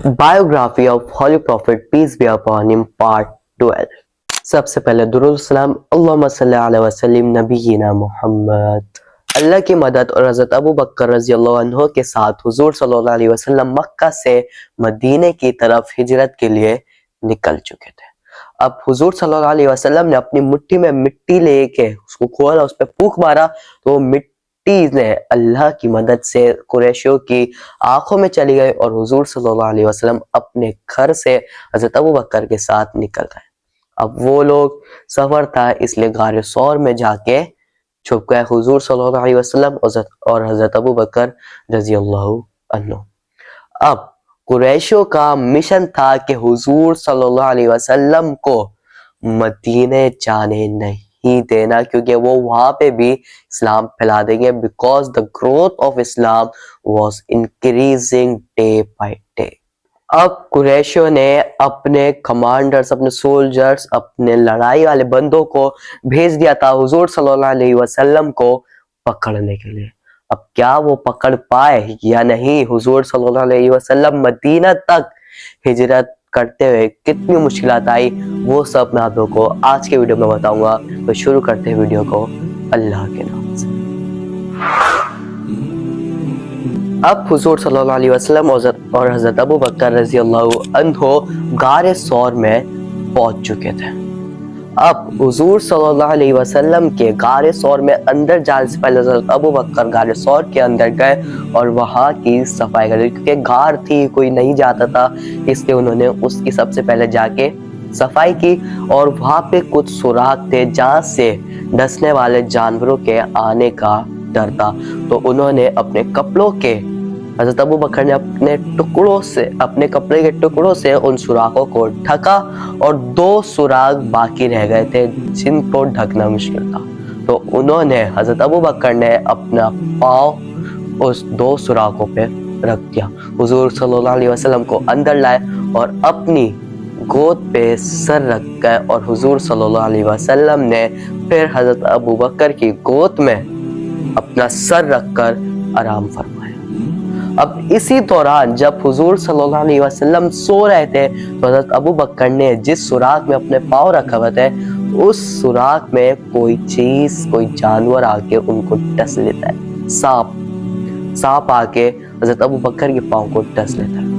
Biography of holy prophet peace be upon him part 12। सबसे पहले दुरूद सलाम अल्लाहुम्मा सल्ली अला वसल्लिम नबीना मोहम्मद। अल्लाह की मदद और हज़रत अबू बकर रज़ियल्लाहु अन्हु के साथ हुजूर सल्लल्लाहु अलैहि वसल्लम मक्का से मदीने की तरफ हिजरत के लिए निकल चुके थे। अब हुजूर सल्लल्लाहु अलैहि वसल्लम ने अपनी मुट्ठी में मिट्टी लेके उसको खोला, उस पर फूंक मारा तो मिट्टी ने अल्लाह की मदद से कुरैशियों की आंखों में चली गई और हुजूर सल्लल्लाहु अलैहि वसल्लम अपने घर से हज़रत अबू बकर के साथ निकल गए। अब वो लोग सफर था इसलिए गारे सौर में जाके छुप गए हुजूर सल्लल्लाहु अलैहि वसल्लम और हज़रत अबू बकर रज़ियल्लाहु अन्हु। अब कुरैशियों का मिशन था कि हुजूर सल्लल्लाहु अलैहि वसल्लम को मदीने जाने नहीं देना, क्योंकि वो वहां पे भी इस्लाम फैला देंगे, because the growth of Islam was increasing day by day. अब कुरैशियों ने अपने कमांडर्स, अपने सोल्जर्स, अपने लड़ाई वाले बंदों को भेज दिया था हुजूर सल्लल्लाहु अलैहि वसल्लम को पकड़ने के लिए। अब क्या वो पकड़ पाए या नहीं? हुजूर सल्लल्लाहु अलैहि वसल्लम मदीना तक हिजरत करते हुए कितनी मुश्किलात आई, वो सब मैं आप लोगों को आज के वीडियो में बताऊंगा। तो शुरू करते हैं वीडियो को अल्लाह के नाम से। अब हुजूर सल्लल्लाहु अलैहि वसल्लम और हज़रत अबू बकर रज़ियल्लाहु अन्हु गारे सौर में पहुंच चुके थे। अब हुजूर सल्लल्लाहु अलैहि वसल्लम के गारे सौर में अंदर जाने से पहले हज़रत अबू बकर गारे सौर के अंदर गए और वहां की सफाई करी, क्योंकि गार थी, कोई नहीं जाता था, इसलिए उन्होंने उसकी सबसे पहले जाके सफाई की। और वहां पे कुछ सुराख थे जहां से डसने वाले जानवरों के आने का डर था, तो उन्होंने अपने कपड़ों के, हज़रत अबू बकर ने अपने कपड़े के टुकड़ों से उन सुराखों को ढका और 2 सुराख बाकी रह गए थे जिनको ढकना मुश्किल था। तो उन्होंने, हज़रत अबू बकर ने अपना पाँव उस 2 सुराखों पे रख दिया। हुजूर सल्लल्लाहु अलैहि वसल्लम को अंदर लाए और अपनी गोद पे सर रख गए और हुजूर सल्लल्लाहु अलैहि वसल्लम ने फिर हज़रत अबू बकर की गोद में अपना सर रखकर आराम फरमाया। अब इसी दौरान जब हुजूर सल्लल्लाहु अलैहि वसल्लम सो रहे थे तो हज़रत अबू बकर ने जिस सुराख में अपने पाँव रखा हुए थे, उस सुराख में कोई चीज, कोई जानवर आके उनको डस लेता है। सांप आके हज़रत अबू बकर के पाँव को डस लेता है।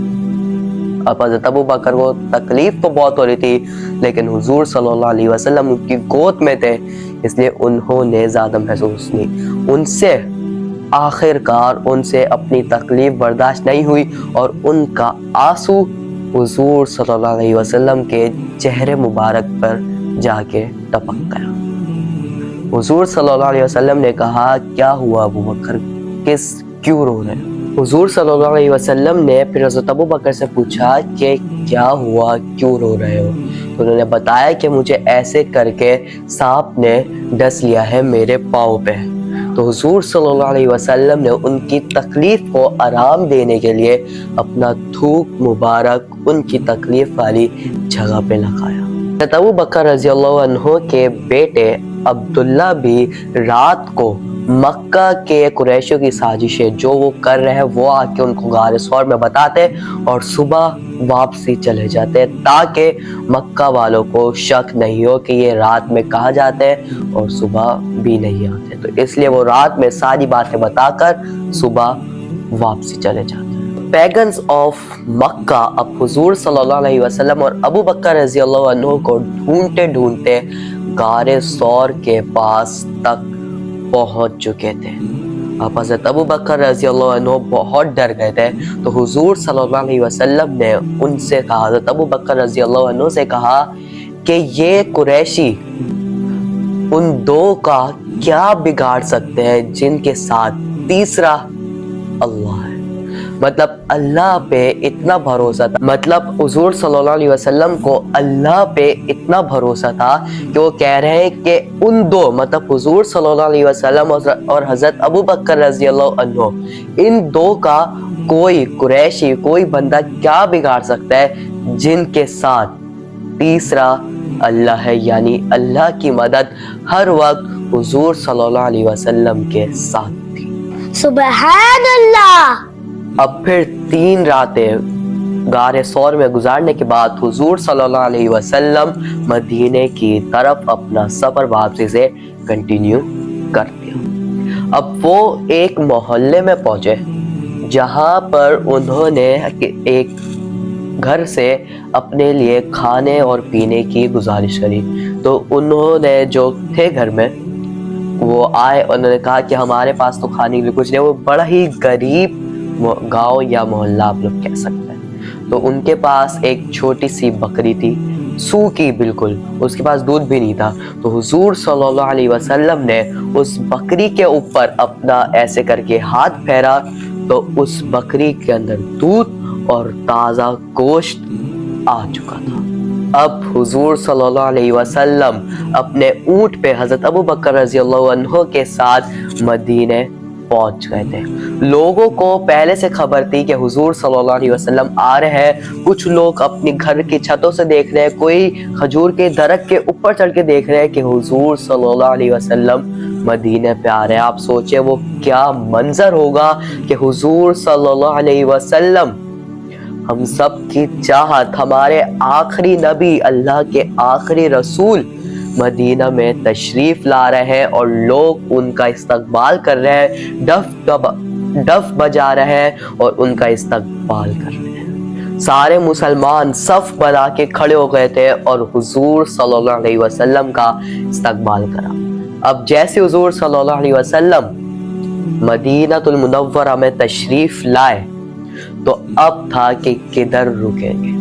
अब हज़रत अबू बकर को तकलीफ तो बहुत हो रही थी, लेकिन हुजूर सल्लल्लाहु अलैहि वसल्लम उनकी गोद में थे, इसलिए उन्होंने ज्यादा महसूस नहीं। उनसे आखिरकार अपनी तकलीफ बर्दाश्त नहीं हुई और उनका आंसू हुजूर सल्लल्लाहु अलैहि वसल्लम के चेहरे मुबारक पर जाके टपक गया। हुजूर सल्लल्लाहु अलैहि वसल्लम ने कहा, क्या हुआ अबू बकर, क्यों रो रहे हैं? हुजूर सल्लल्लाहु अलैहि वसल्लम ने फिर हज़रत अबू बकर से पूछा कि क्या हुआ, क्यों रो रहे हो? तो उन्होंने बताया कि मुझे ऐसे करके सांप ने डस लिया है मेरे पाँव पे। तो हुजूर सल्लल्लाहु अलैहि वसल्लम ने उनकी तकलीफ को आराम देने के लिए अपना थूक मुबारक उनकी तकलीफ वाली जगह पे लगाया। हज़रत अबू बकर रज़ियल्लाहु अन्हु के बेटे अब्दुल्ला भी रात को मक्का के कुरैशियों की साजिशें जो वो कर रहे हैं वो आके उनको गारे सौर में बताते और सुबह वापसी चले जाते, ताकि मक्का वालों को शक नहीं हो कि ये रात में कहाँ जाते हैं और सुबह भी नहीं आते। तो इसलिए वो रात में सारी बातें बताकर सुबह वापसी चले जाते। पैगन्स ऑफ मक्का अब हुजूर सल्लल्लाहु अलैहि वसल्लम और अबू बकर रज़ियल्लाहु अन्हु को ढूंढते ढूंढते गारे सौर के पास तक पहुंच चुके थे। अब हज़रत अबू बकर रज़ियल्लाहु अन्हु बहुत डर गए थे, तो हुजूर सल्लल्लाहु अलैहि वसल्लम ने उनसे कहा, हज़रत अबू बकर रज़ियल्लाहु अन्हु से कहा कि ये कुरैशी उन 2 का क्या बिगाड़ सकते हैं जिनके साथ तीसरा अल्लाह है। मतलब अल्लाह पे इतना भरोसा था, मतलब हुजूर सल्लल्लाहु अलैहि वसल्लम को अल्लाह पे इतना भरोसा था कि वो कह रहे हैं कि उन 2, मतलब हुजूर सल्लल्लाहु अलैहि वसल्लम और हज़रत अबू बकर रज़ियल्लाहु अन्हु, इन 2 का कोई कुरैशी, कोई बंदा क्या बिगाड़ सकता है जिनके साथ तीसरा अल्लाह है, यानी अल्लाह की मदद हर वक्त हुजूर सल्लल्लाहु अलैहि वसल्लम के साथ थी। सुबहान अल्लाह। अब फिर 3 रातें غار سور میں گزارنے کے بعد حضور صلی اللہ علیہ وسلم مدینے کی طرف اپنا سفر واپسی سے کنٹینیو کر دیا۔ اب وہ ایک محلے میں پہنچے جہاں پر انہوں نے ایک گھر سے اپنے لیے کھانے اور پینے کی گزارش کری۔ تو انہوں نے جو تھے گھر میں وہ آئے، انہوں نے کہا کہ ہمارے پاس تو کھانے کے لیے کچھ نہیں۔ وہ بڑا ہی غریب گاؤں یا محلہ آپ لوگ کہہ سکتے ہیں۔ تو ان کے پاس ایک چھوٹی سی بکری تھی، سوکھی بالکل، اس کے پاس دودھ بھی نہیں تھا۔ تو حضور صلی اللہ علیہ وسلم نے اس بکری کے اوپر اپنا ایسے کر کے ہاتھ پھیرا تو اس بکری کے اندر دودھ اور تازہ گوشت آ چکا تھا۔ اب حضور صلی اللہ علیہ وسلم اپنے اونٹ پہ حضرت ابو بکر رضی اللہ عنہ کے ساتھ مدینے پہنچ گئے تھے۔ لوگوں کو پہلے سے خبر تھی کہ حضور صلی اللہ علیہ وسلم آ رہے ہیں۔ کچھ لوگ اپنی گھر کی چھتوں سے دیکھ رہے ہیں، کوئی کھجور کے درخت کے اوپر چڑھ کے دیکھ رہے ہیں کہ حضور صلی اللہ علیہ وسلم مدینے پہ آ رہے ہیں۔ آپ سوچیں وہ کیا منظر ہوگا کہ حضور صلی اللہ علیہ وسلم، ہم سب کی چاہت، ہمارے آخری نبی، اللہ کے آخری رسول مدینہ میں تشریف لا رہے ہیں اور لوگ ان کا استقبال کر رہے ہیں، ڈف بجا رہے ہیں اور ان کا استقبال کر رہے ہیں۔ سارے مسلمان صف بنا کے کھڑے ہو گئے تھے اور حضور صلی اللہ علیہ وسلم کا استقبال کرا۔ اب جیسے حضور صلی اللہ علیہ وسلم مدینہ المنورہ میں تشریف لائے تو اب تھا کہ کدھر رکیں گے۔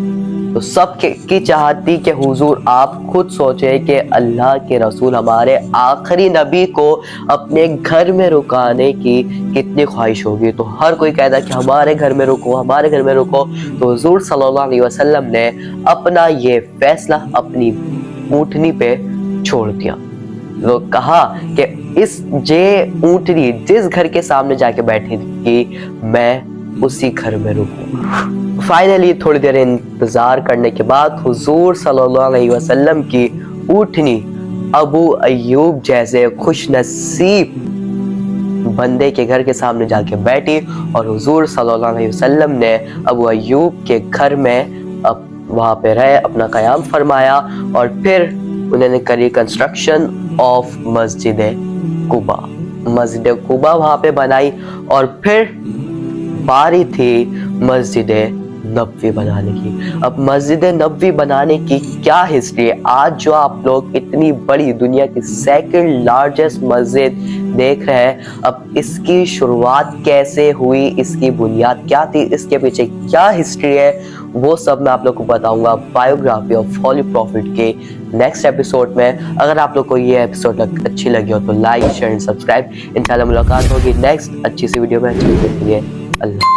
تو سب کی چاہت تھی کہ حضور آپ خود سوچیں کہ اللہ کے رسول، ہمارے آخری نبی کو اپنے گھر میں رکانے کی کتنی خواہش ہوگی۔ تو ہر کوئی کہتا کہ ہمارے گھر میں رکو، ہمارے گھر میں رکو۔ تو حضور صلی اللہ علیہ وسلم نے اپنا یہ فیصلہ اپنی اونٹنی پہ چھوڑ دیا۔ تو کہا کہ اونٹنی جس گھر کے سامنے جا کے بیٹھی تھی میں اسی گھر میں رکوں۔ فائنلی تھوڑی دیر انتظار کرنے کے بعد حضور صلی اللہ علیہ وسلم کی اونٹنی ابو ایوب جیسے خوش نصیب بندے کے گھر کے سامنے جا کے بیٹھی اور حضور صلی اللہ علیہ وسلم نے ابو ایوب کے گھر میں وہاں پہ رہے، اپنا قیام فرمایا اور پھر انہوں نے کری کنسٹرکشن آف مسجد قباء۔ مسجد قباء وہاں پہ بنائی اور پھر باری تھی مسجد نبوی بنانے کی۔ اب مسجد نبوی بنانے کی کیا ہسٹری ہے؟ آج جو آپ لوگ اتنی بڑی دنیا کی سیکنڈ لارجسٹ مسجد دیکھ رہے ہیں، اب اس کی شروعات کیسے ہوئی، اس کی بنیاد کیا تھی، اس کے پیچھے کیا ہسٹری ہے، وہ سب میں آپ لوگ کو بتاؤں گا بایوگرافی آف ہولی پروفٹ کے نیکسٹ ایپیسوڈ میں۔ اگر آپ لوگ کو یہ ایپیسوڈ اچھی لگی ہو تو لائک، شیئر، سبسکرائب۔ انشاءاللہ ملاقات ہوگی نیکسٹ اچھی سی ویڈیو میں۔ اللہ